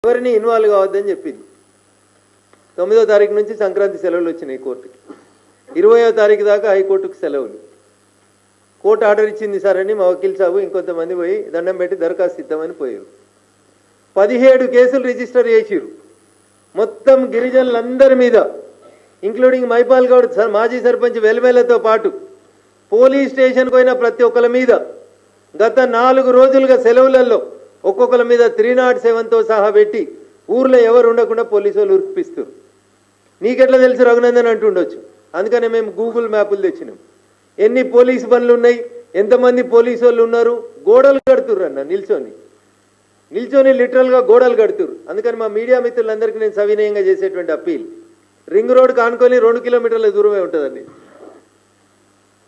ఎవరిని ఇన్వాల్వ్ కావద్దని చెప్పింది. 9వ తారీఖు నుంచి సంక్రాంతి సెలవులు వచ్చినాయి కోర్టుకి. 20వ తారీఖు దాకా హైకోర్టుకు సెలవులు. కోర్టు ఆర్డర్ ఇచ్చింది సార్ అని మా వకీల్ సాబు ఇంకొంతమంది పోయి దండం పెట్టి దరఖాస్తు ఇద్దామని పోయారు. 17 కేసులు రిజిస్టర్ చేసిరు మొత్తం గిరిజనులందరి మీద, ఇంక్లూడింగ్ మైపాల్ గౌడ్ మాజీ సర్పంచ్ వెల్మెలతో పాటు పోలీస్ స్టేషన్కి పోయిన ప్రతి ఒక్కరి మీద గత 4 రోజులుగా సెలవులలో ఒక్కొక్కరి మీద 307తో సహా పెట్టి ఊర్లో ఎవరు ఉండకుండా పోలీసు వాళ్ళు ఉరిపిస్తారు. నీకెట్లా తెలుసు రఘునందన్ అంటుండొచ్చు, అందుకనే మేము గూగుల్ మ్యాపులు తెచ్చినాం. ఎన్ని పోలీసు బండ్లు ఉన్నాయి, ఎంతమంది పోలీసు వాళ్ళు ఉన్నారు, గోడలు కడుతుర్రు అన్న నిల్చొని లిటరల్గా గోడలు కడుతుర్రు. అందుకని మా మీడియా మిత్రులందరికీ నేను సవినయంగా చేసేటువంటి అప్పీల్, రింగ్ రోడ్ కానుకొని 2 కిలోమీటర్ల దూరమే ఉంటుందండి.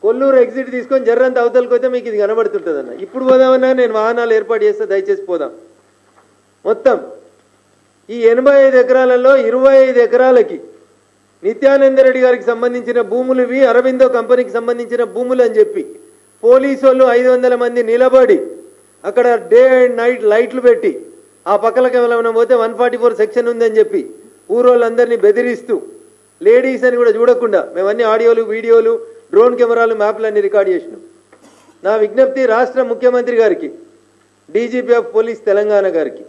కొల్లూరు ఎగ్జిట్ తీసుకొని జర్రంత అవతలకి పోతే మీకు ఇది కనబడుతుంటుంది అన్న. ఇప్పుడు పోదామన్నా నేను వాహనాలు ఏర్పాటు చేస్తే దయచేసి పోదాం. మొత్తం ఈ 85 ఎకరాలలో 25 ఎకరాలకి నిత్యానందరెడ్డి గారికి సంబంధించిన భూములు, ఇవి అరవిందో కంపెనీకి సంబంధించిన భూములు అని చెప్పి పోలీసు వాళ్ళు 500 మంది నిలబడి అక్కడ డే అండ్ నైట్ లైట్లు పెట్టి ఆ పక్కలకి ఏమైనా పోతే 144 సెక్షన్ ఉందని చెప్పి ఊరోళ్ళందరినీ బెదిరిస్తూ, లేడీస్ అని కూడా చూడకుండా మేమన్నీ ఆడియోలు, వీడియోలు, డ్రోన్ కెమెరాలు, మ్యాప్లన్నీ రికార్డ్ చేసినాం. నా విజ్ఞప్తి రాష్ట్ర ముఖ్యమంత్రి గారికి, డీజీపీ ఆఫ్ పోలీస్ తెలంగాణ గారికి,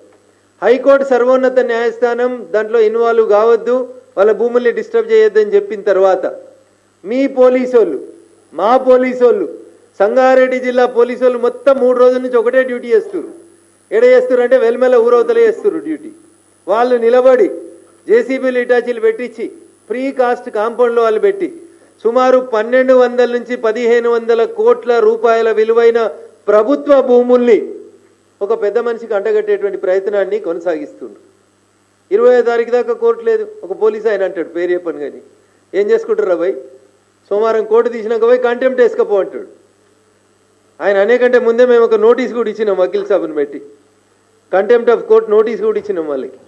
హైకోర్టు సర్వోన్నత న్యాయస్థానం దాంట్లో ఇన్వాల్వ్ కావద్దు, వాళ్ళ భూముల్ని డిస్టర్బ్ చేయొద్దని చెప్పిన తర్వాత మీ పోలీసోళ్ళు, మా పోలీసోళ్ళు, సంగారెడ్డి జిల్లా పోలీసోళ్ళు మొత్తం 3 రోజుల నుంచి ఒకటే డ్యూటీ చేస్తున్నారు. ఎడ చేస్తున్నారు అంటే వెల్మెల ఊరవతలే చేస్తున్నారు డ్యూటీ. వాళ్ళు నిలబడి జేసీబీలు, ఇటాచీలు పెట్టించి ప్రీ కాస్ట్ కాంపౌండ్లో వాళ్ళు పెట్టి సుమారు 1200 నుంచి 1500 కోట్ల రూపాయల విలువైన ప్రభుత్వ భూముల్ని ఒక పెద్ద మనిషికి అంటగట్టేటువంటి ప్రయత్నాన్ని కొనసాగిస్తున్నారు. 20వ తారీఖు దాకా కోర్టు లేదు. ఒక పోలీసు ఆయన అంటాడు, పేరు చెప్పను కానీ, ఏం చేసుకుంటారు అబ్బాయి, సోమవారం కోర్టు తీసినాక పోయి కంటెంప్ట్ వేసుకపో అంటాడు. ఆయన అనేకంటే ముందే మేము ఒక నోటీస్ కూడా ఇచ్చినాం, వకీల్ సాబుని పెట్టి కంటెంప్ట్ ఆఫ్ కోర్ట్ నోటీస్ కూడా ఇచ్చినాం వాళ్ళకి.